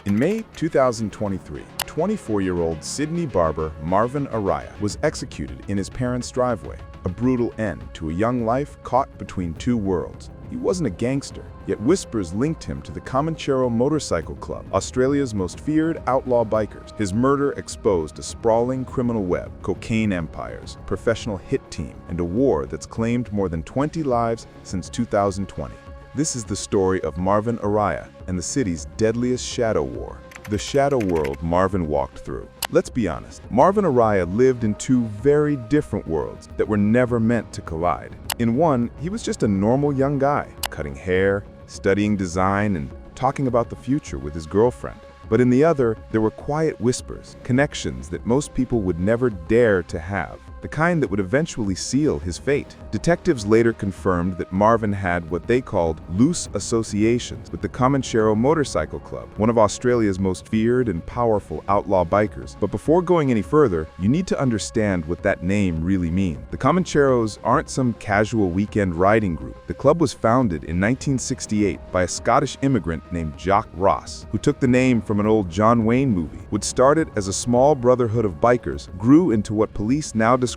In May 2023, 24-year-old Sydney barber Marvin Oraiha was executed in his parents' driveway, a brutal end to a young life caught between two worlds. He wasn't a gangster, yet whispers linked him to the Comanchero Motorcycle Club, Australia's most feared outlaw bikers. His murder exposed a sprawling criminal web, cocaine empires, professional hit team, and a war that's claimed more than 20 lives since 2020. This is the story of Marvin Oraiha and the city's deadliest shadow war, the shadow world Marvin walked through. Let's be honest, Marvin Oraiha lived in two very different worlds that were never meant to collide. In one, he was just a normal young guy, cutting hair, studying design, and talking about the future with his girlfriend. But in the other, there were quiet whispers, connections that most people would never dare to have, the kind that would eventually seal his fate. Detectives later confirmed that Marvin had what they called loose associations with the Comanchero Motorcycle Club, one of Australia's most feared and powerful outlaw bikers. But before going any further, you need to understand what that name really means. The Comancheros aren't some casual weekend riding group. The club was founded in 1968 by a Scottish immigrant named Jock Ross, who took the name from an old John Wayne movie. What started as a small brotherhood of bikers grew into what police now describe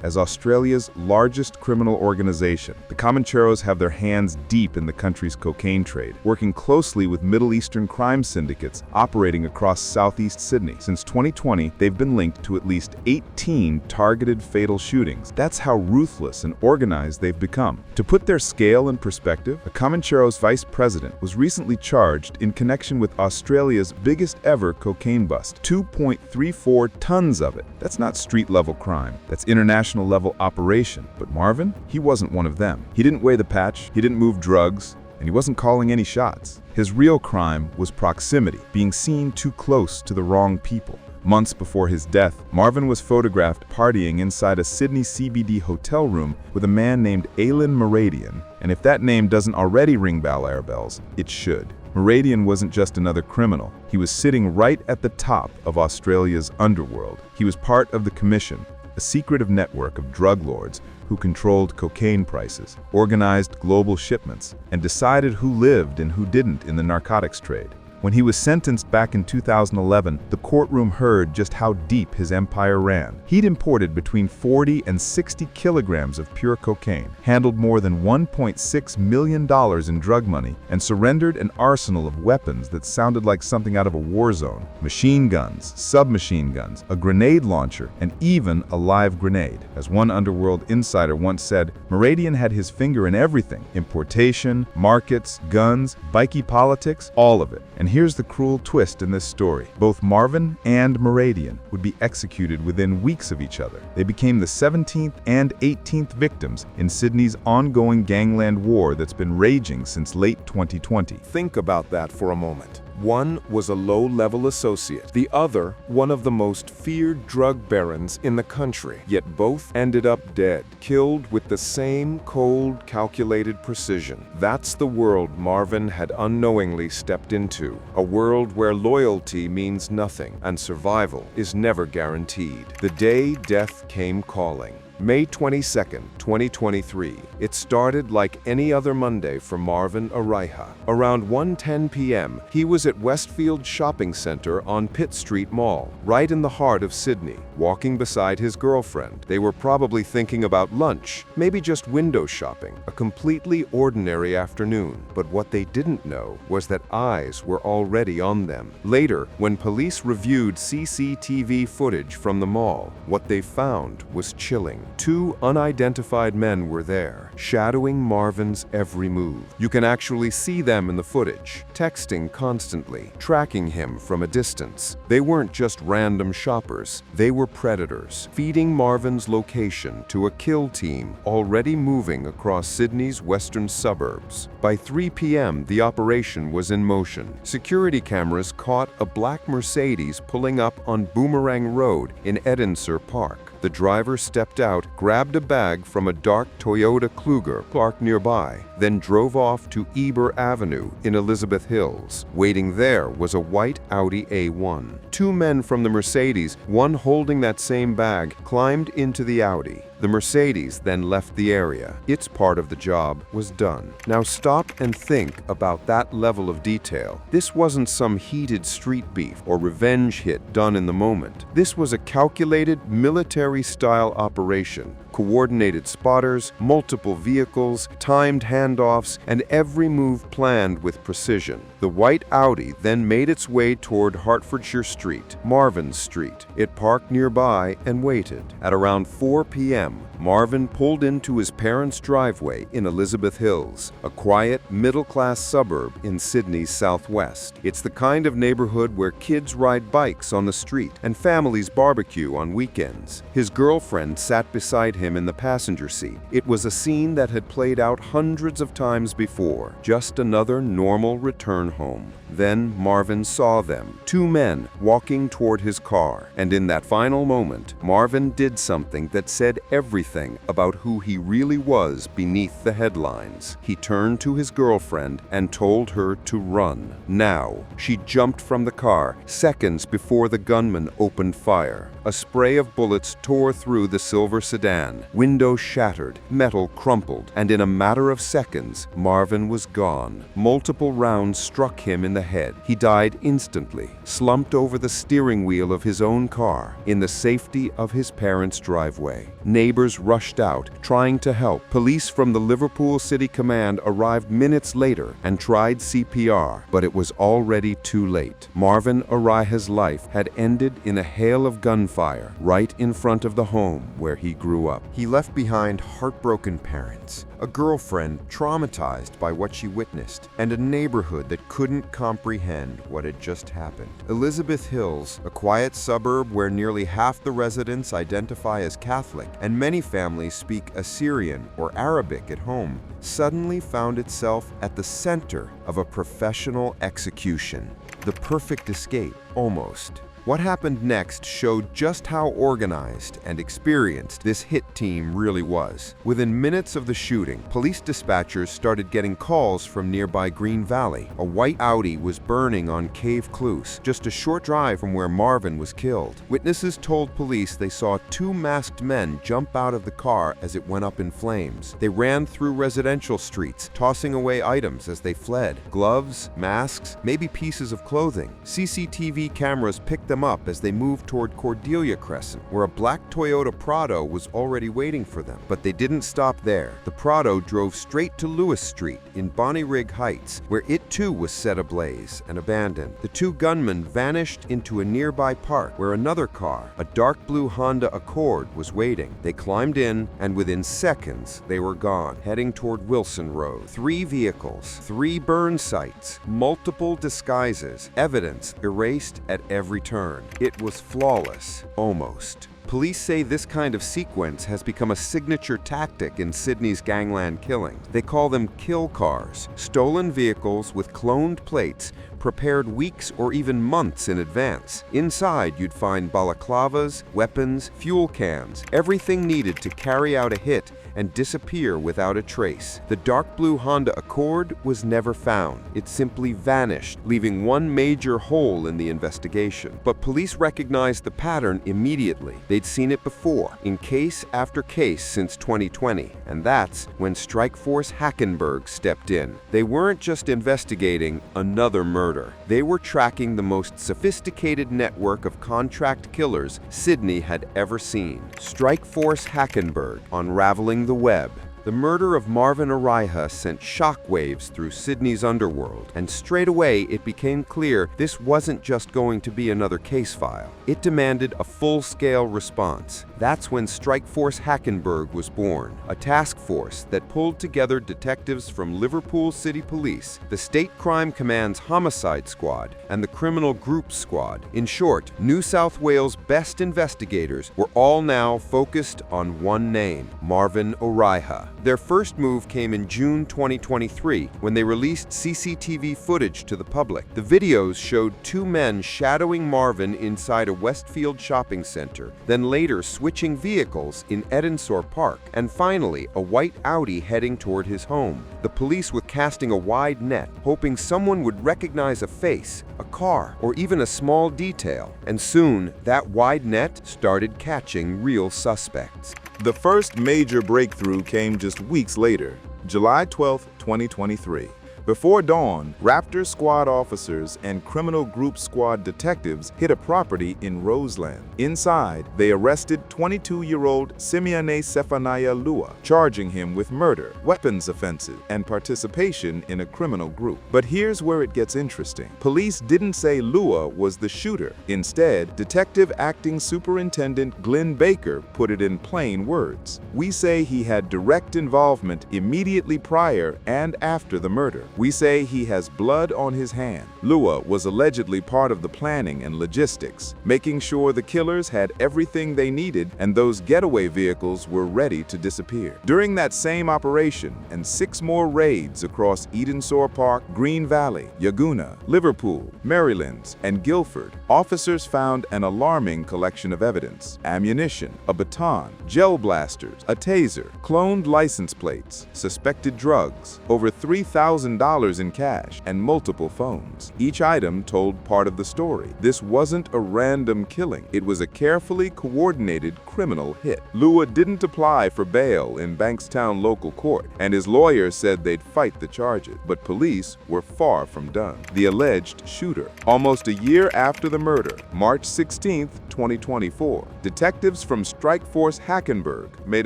as Australia's largest criminal organization. The Comancheros have their hands deep in the country's cocaine trade, working closely with Middle Eastern crime syndicates operating across southeast Sydney. Since 2020, they've been linked to at least 18 targeted fatal shootings. That's how ruthless and organized they've become. To put their scale in perspective, a Comanchero's vice president was recently charged in connection with Australia's biggest ever cocaine bust, 2.34 tons of it. That's not street-level crime. That's international-level operation. But Marvin, he wasn't one of them. He didn't weigh the patch, he didn't move drugs, and he wasn't calling any shots. His real crime was proximity, being seen too close to the wrong people. Months before his death, Marvin was photographed partying inside a Sydney CBD hotel room with a man named Alan Meridian, and if that name doesn't already ring bells, it should. Meridian wasn't just another criminal. He was sitting right at the top of Australia's underworld. He was part of the Commission, a secretive network of drug lords who controlled cocaine prices, organized global shipments, and decided who lived and who didn't in the narcotics trade. When he was sentenced back in 2011, the courtroom heard just how deep his empire ran. He'd imported between 40 and 60 kilograms of pure cocaine, handled more than $1.6 million in drug money, and surrendered an arsenal of weapons that sounded like something out of a war zone. Machine guns, submachine guns, a grenade launcher, and even a live grenade. As one underworld insider once said, Meridian had his finger in everything: importation, markets, guns, bikey politics, all of it. And here's the cruel twist in this story. Both Marvin and Meridian would be executed within weeks of each other. They became the 17th and 18th victims in Sydney's ongoing gangland war that's been raging since late 2020. Think about that for a moment. One was a low-level associate, the other one of the most feared drug barons in the country. Yet both ended up dead, killed with the same cold, calculated precision. That's the world Marvin had unknowingly stepped into, a world where loyalty means nothing and survival is never guaranteed. The day death came calling. May 22nd, 2023. It started like any other Monday for Marvin Oraiha. Around 1:10 p.m., he was at Westfield Shopping Centre on Pitt Street Mall, right in the heart of Sydney, walking beside his girlfriend. They were probably thinking about lunch, maybe just window shopping, a completely ordinary afternoon. But what they didn't know was that eyes were already on them. Later, when police reviewed CCTV footage from the mall, what they found was chilling. Two unidentified men were there, shadowing Marvin's every move. You can actually see them in the footage, texting constantly, tracking him from a distance. They weren't just random shoppers, they were predators, feeding Marvin's location to a kill team already moving across Sydney's western suburbs. By 3 p.m., the operation was in motion. Security cameras caught a black Mercedes pulling up on Boomerang Road in Edensor Park. The driver stepped out, grabbed a bag from a dark Toyota Kluger parked nearby, then drove off to Eber Avenue in Elizabeth Hills. Waiting there was a white Audi A1. Two men from the Mercedes, one holding that same bag, climbed into the Audi. The Mercedes then left the area. Its part of the job was done. Now stop and think about that level of detail. This wasn't some heated street beef or revenge hit done in the moment. This was a calculated military-style operation. Coordinated spotters, multiple vehicles, timed handoffs, and every move planned with precision. The white Audi then made its way toward Hertfordshire Street, Marvin Street. It parked nearby and waited. At around 4 p.m., Marvin pulled into his parents' driveway in Elizabeth Hills, a quiet, middle-class suburb in Sydney's southwest. It's the kind of neighborhood where kids ride bikes on the street and families barbecue on weekends. His girlfriend sat beside him in the passenger seat. It was a scene that had played out hundreds of times before, just another normal return home. Then Marvin saw them, two men walking toward his car, and in that final moment, Marvin did something that said everything about who he really was beneath the headlines. He turned to his girlfriend and told her to run. Now, she jumped from the car, seconds before the gunman opened fire. A spray of bullets tore through the silver sedan. Windows shattered, metal crumpled, and in a matter of seconds, Marvin was gone. Multiple rounds struck him in the head. He died instantly, slumped over the steering wheel of his own car, in the safety of his parents' driveway. Neighbors rushed out, trying to help. Police from the Liverpool City Command arrived minutes later and tried CPR, but it was already too late. Marvin Oraiha's life had ended in a hail of gunfire right in front of the home where he grew up. He left behind heartbroken parents, a girlfriend traumatized by what she witnessed, and a neighborhood that couldn't comprehend what had just happened. Elizabeth Hills, a quiet suburb where nearly half the residents identify as Catholic and many families speak Assyrian or Arabic at home, suddenly found itself at the center of a professional execution. The perfect escape, almost. What happened next showed just how organized and experienced this hit team really was. Within minutes of the shooting, police dispatchers started getting calls from nearby Green Valley. A white Audi was burning on Cave Close, just a short drive from where Marvin was killed. Witnesses told police they saw two masked men jump out of the car as it went up in flames. They ran through residential streets, tossing away items as they fled. Gloves, masks, maybe pieces of clothing. CCTV cameras picked them up as they moved toward Cordelia Crescent, where a black Toyota Prado was already waiting for them. But they didn't stop there. The Prado drove straight to Lewis Street in Bonnyrigg Heights, where it too was set ablaze and abandoned. The two gunmen vanished into a nearby park where another car, a dark blue Honda Accord, was waiting. They climbed in, and within seconds, they were gone, heading toward Wilson Road. 3 vehicles, 3 burn sites, multiple disguises, evidence erased at every turn. It was flawless, almost. Police say this kind of sequence has become a signature tactic in Sydney's gangland killings. They call them kill cars, stolen vehicles with cloned plates prepared weeks or even months in advance. Inside, you'd find balaclavas, weapons, fuel cans, everything needed to carry out a hit and disappear without a trace. The dark blue Honda Accord was never found. It simply vanished, leaving one major hole in the investigation. But police recognized the pattern immediately. They'd seen it before, in case after case since 2020, and that's when Strike Force Hackenberg stepped in. They weren't just investigating another murder. They were tracking the most sophisticated network of contract killers Sydney had ever seen. Strike Force Hackenberg, unraveling the web. The murder of Marvin Oraiha sent shockwaves through Sydney's underworld, and straight away it became clear this wasn't just going to be another case file. It demanded a full-scale response. That's when Strike Force Hackenberg was born, a task force that pulled together detectives from Liverpool City Police, the State Crime Command's Homicide Squad, and the Criminal Group Squad. In short, New South Wales' best investigators were all now focused on one name: Marvin Oraiha. Their first move came in June 2023 when they released CCTV footage to the public. The videos showed 2 men shadowing Marvin inside a Westfield shopping center, then later switching vehicles in Edensor Park, and finally a white Audi heading toward his home. The police were casting a wide net, hoping someone would recognize a face, a car, or even a small detail, and soon that wide net started catching real suspects. The first major breakthrough came just weeks later, July 12, 2023. Before dawn, Raptor Squad officers and Criminal Group Squad detectives hit a property in Roseland. Inside, they arrested 22-year-old Simeone Sefanaya Lua, charging him with murder, weapons offenses, and participation in a criminal group. But here's where it gets interesting. Police didn't say Lua was the shooter. Instead, Detective Acting Superintendent Glenn Baker put it in plain words. "We say he had direct involvement immediately prior and after the murder. We say he has blood on his hand." Lua was allegedly part of the planning and logistics, making sure the killers had everything they needed and those getaway vehicles were ready to disappear. During that same operation and 6 more raids across Edensor Park, Green Valley, Yaguna, Liverpool, Marylands, and Guilford, officers found an alarming collection of evidence: ammunition, a baton, gel blasters, a taser, cloned license plates, suspected drugs, over $3,000 in cash, and multiple phones. Each item told part of the story. This wasn't a random killing. It was a carefully coordinated criminal hit. Lua didn't apply for bail in Bankstown local court, and his lawyer said they'd fight the charges. But police were far from done. The alleged shooter. Almost a year after the murder, March 16, 2024, detectives from Strike Force Hackenberg made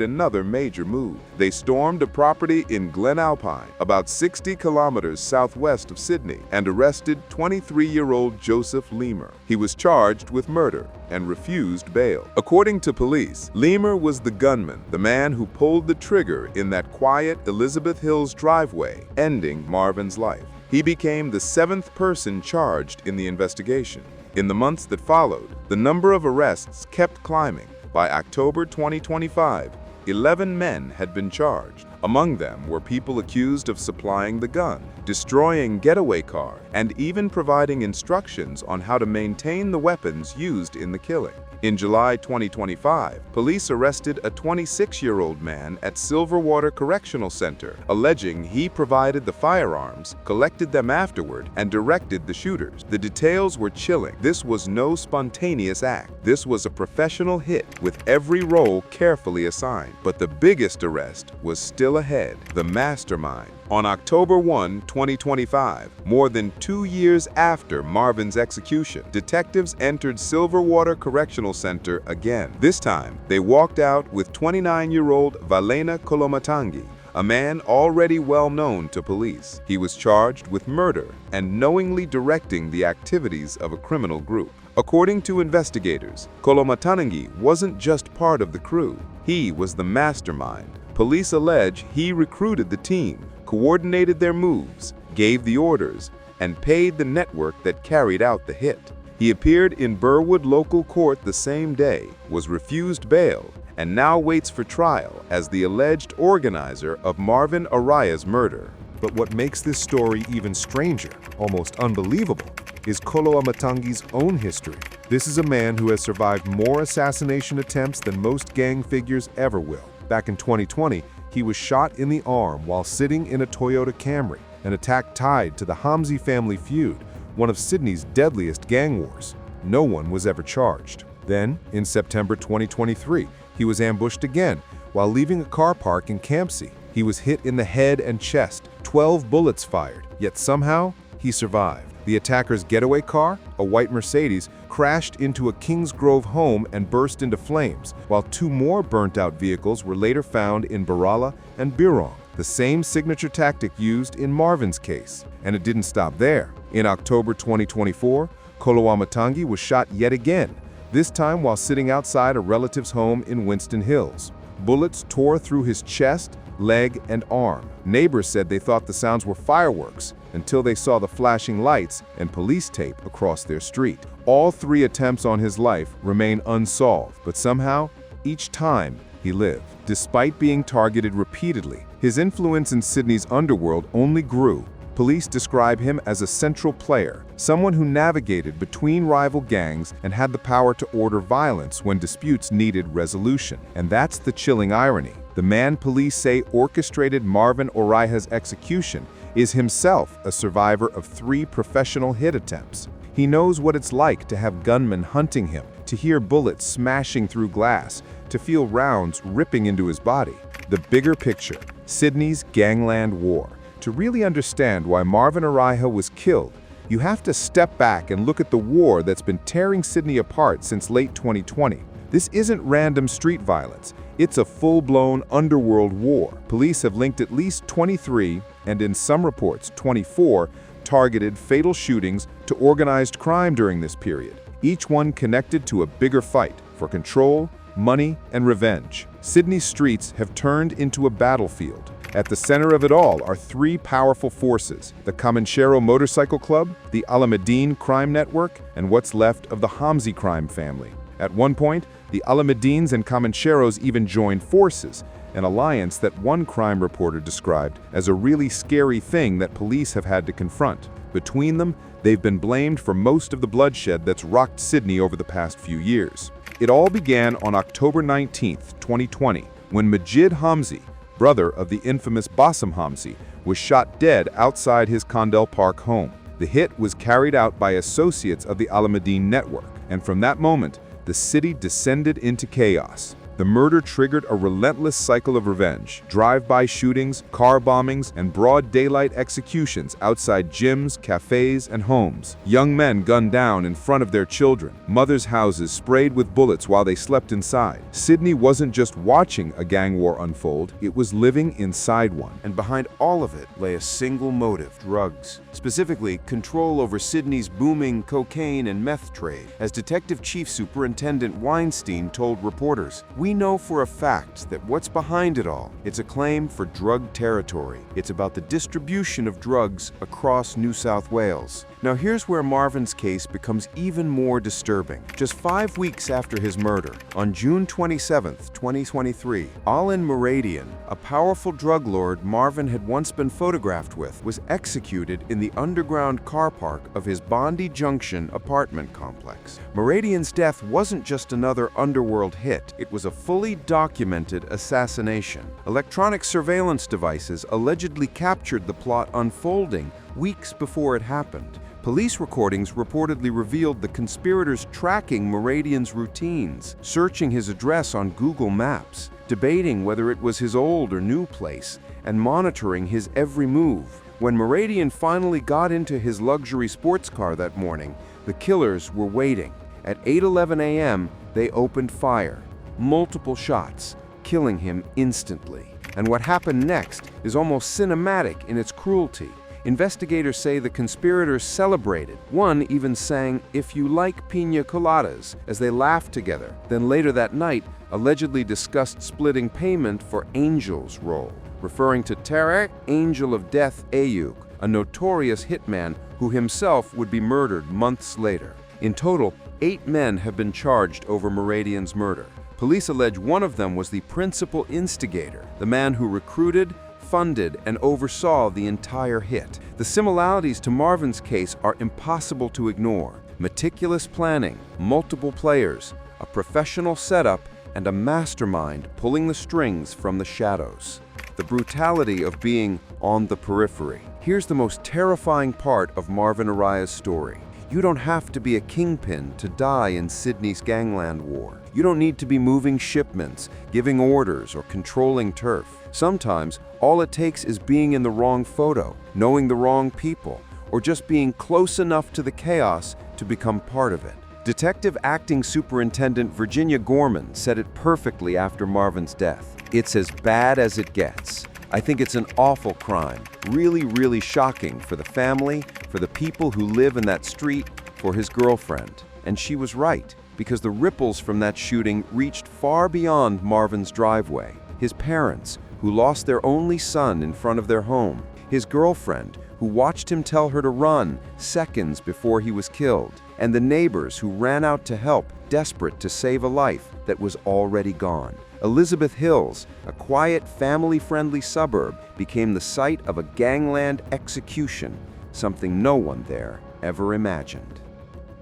another major move. They stormed a property in Glen Alpine, about 60 kilometers southwest of Sydney, and arrested 23-year-old Joseph Lemur. He was charged with murder and refused bail. According to police, Lemur was the gunman, the man who pulled the trigger in that quiet Elizabeth Hills driveway, ending Marvin's life. He became the 7th person charged in the investigation. In the months that followed, the number of arrests kept climbing. By October 2025, 11 men had been charged. Among them were people accused of supplying the gun, destroying getaway car, and even providing instructions on how to maintain the weapons used in the killing. In July 2025, police arrested a 26-year-old man at Silverwater Correctional Center, alleging he provided the firearms, collected them afterward, and directed the shooters. The details were chilling. This was no spontaneous act. This was a professional hit with every role carefully assigned. But the biggest arrest was still ahead: the mastermind. On October 1, 2025, more than 2 years after Marvin's execution, detectives entered Silverwater Correctional Center again. This time, they walked out with 29-year-old Valena Kolomatangi, a man already well known to police. He was charged with murder and knowingly directing the activities of a criminal group. According to investigators, Kolomatangi wasn't just part of the crew. He was the mastermind. Police allege he recruited the team, coordinated their moves, gave the orders, and paid the network that carried out the hit. He appeared in Burwood local court the same day, was refused bail, and now waits for trial as the alleged organizer of Marvin Oraiha's murder. But what makes this story even stranger, almost unbelievable, is Kolomatangi's own history. This is a man who has survived more assassination attempts than most gang figures ever will. Back in 2020, he was shot in the arm while sitting in a Toyota Camry, an attack tied to the Hamzi family feud, one of Sydney's deadliest gang wars. No one was ever charged. Then, in September 2023, he was ambushed again while leaving a car park in Campsie. He was hit in the head and chest, 12 bullets fired, yet somehow he survived. The attacker's getaway car, a white Mercedes, crashed into a Kingsgrove home and burst into flames, while 2 more burnt-out vehicles were later found in Barala and Birong, the same signature tactic used in Marvin's case. And it didn't stop there. In October 2024, Kolomatangi was shot yet again, this time while sitting outside a relative's home in Winston Hills. Bullets tore through his chest, leg, and arm. Neighbors said they thought the sounds were fireworks until they saw the flashing lights and police tape across their street. All 3 attempts on his life remain unsolved, but somehow, each time, he lived. Despite being targeted repeatedly, his influence in Sydney's underworld only grew. Police describe him as a central player, someone who navigated between rival gangs and had the power to order violence when disputes needed resolution. And that's the chilling irony. The man police say orchestrated Marvin Oraiha's execution is himself a survivor of 3 professional hit attempts. He knows what it's like to have gunmen hunting him, to to hear bullets smashing through glass, to feel rounds ripping into his body. The bigger picture, Sydney's gangland war. To really understand why Marvin Oraiha was killed, you have to step back and look at the war that's been tearing Sydney apart since late 2020. This isn't random street violence. It's a full-blown underworld war. Police have linked at least 23, and in some reports 24, targeted fatal shootings to organized crime during this period, each one connected to a bigger fight for control, money, and revenge. Sydney's streets have turned into a battlefield. At the center of it all are three powerful forces: the Comanchero Motorcycle Club, the Alameddine crime network, and what's left of the Hamzi crime family. At one point, the Alameddines and Comancheros even joined forces, an alliance that one crime reporter described as a really scary thing that police have had to confront. Between them, they've been blamed for most of the bloodshed that's rocked Sydney over the past few years. It all began on October 19, 2020, when Majid Hamzi, brother of the infamous Bassem Hamzi, was shot dead outside his Condell Park home. The hit was carried out by associates of the Alameddine network, and from that moment, the city descended into chaos. The murder triggered a relentless cycle of revenge: drive-by shootings, car bombings, and broad daylight executions outside gyms, cafes, and homes. Young men gunned down in front of their children, mothers' houses sprayed with bullets while they slept inside. Sydney wasn't just watching a gang war unfold, it was living inside one. And behind all of it lay a single motive: drugs. Specifically, control over Sydney's booming cocaine and meth trade. As Detective Chief Superintendent Weinstein told reporters, "We know for a fact that what's behind it all, it's a claim for drug territory. It's about the distribution of drugs across New South Wales." Now here's where Marvin's case becomes even more disturbing. Just 5 weeks after his murder, on June 27, 2023, Alan Mouradian, a powerful drug lord Marvin had once been photographed with, was executed in the underground car park of his Bondi Junction apartment complex. Mouradian's death wasn't just another underworld hit, it was a fully documented assassination. Electronic surveillance devices allegedly captured the plot unfolding weeks before it happened. Police recordings reportedly revealed the conspirators tracking Mouradian's routines, searching his address on Google Maps, debating whether it was his old or new place, and monitoring his every move. When Mouradian finally got into his luxury sports car that morning, the killers were waiting. At 8:11 a.m., they opened fire. Multiple shots, killing him instantly. And what happened next is almost cinematic in its cruelty. Investigators say the conspirators celebrated. One even sang "If You Like Pina Coladas" as they laughed together. Then later that night, allegedly discussed splitting payment for Angel's role, referring to Tarek, Angel of Death Ayuk, a notorious hitman who himself would be murdered months later. In total, 8 men have been charged over Mouradian's murder. Police allege one of them was the principal instigator, the man who recruited, funded, and oversaw the entire hit. The similarities to Marvin's case are impossible to ignore. Meticulous planning, multiple players, a professional setup, and a mastermind pulling the strings from the shadows. The brutality of being on the periphery. Here's the most terrifying part of Marvin Oraiha's story. You don't have to be a kingpin to die in Sydney's gangland war. You don't need to be moving shipments, giving orders, or controlling turf. Sometimes, all it takes is being in the wrong photo, knowing the wrong people, or just being close enough to the chaos to become part of it. Detective Acting Superintendent Virginia Gorman said it perfectly after Marvin's death. "It's as bad as it gets. I think it's an awful crime, really shocking for the family, for the people who live in that street, for his girlfriend." And she was right, because the ripples from that shooting reached far beyond Marvin's driveway. His parents, who lost their only son in front of their home. His girlfriend, who watched him tell her to run seconds before he was killed. And the neighbors who ran out to help, desperate to save a life that was already gone. Elizabeth Hills, a quiet, family-friendly suburb, became the site of a gangland execution, something no one there ever imagined.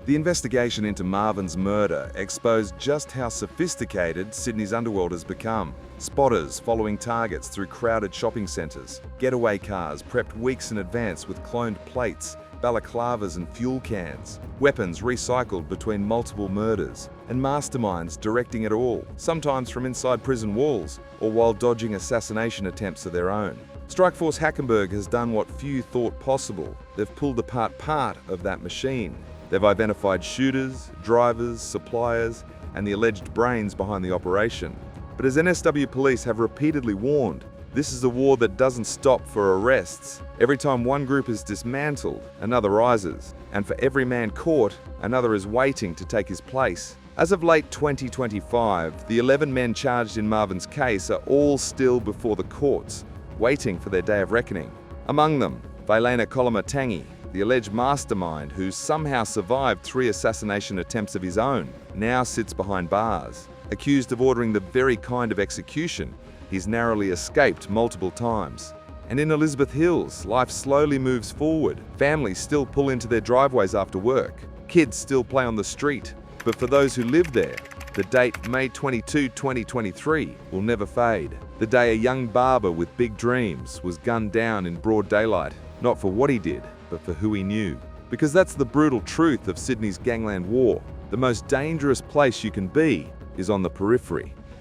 The investigation into Marvin's murder exposed just how sophisticated Sydney's underworld has become. Spotters following targets through crowded shopping centres, getaway cars prepped weeks in advance with cloned plates, balaclavas and fuel cans, weapons recycled between multiple murders, and masterminds directing it all, sometimes from inside prison walls or while dodging assassination attempts of their own. Strikeforce Hackenberg has done what few thought possible. They've pulled apart part of that machine. They've identified shooters, drivers, suppliers, and the alleged brains behind the operation. But as NSW police have repeatedly warned, this is a war that doesn't stop for arrests. Every time one group is dismantled, another rises. And for every man caught, another is waiting to take his place. As of late 2025, the 11 men charged in Marvin's case are all still before the courts, waiting for their day of reckoning. Among them, Vailena Kolomatangi, the alleged mastermind who somehow survived 3 assassination attempts of his own, now sits behind bars. Accused of ordering the very kind of execution he's narrowly escaped multiple times. And in Elizabeth Hills, life slowly moves forward. Families still pull into their driveways after work. Kids still play on the street. But for those who live there, the date May 22, 2023 will never fade. The day a young barber with big dreams was gunned down in broad daylight, not for what he did, but for who he knew. Because that's the brutal truth of Sydney's gangland war. The most dangerous place you can be is on the periphery.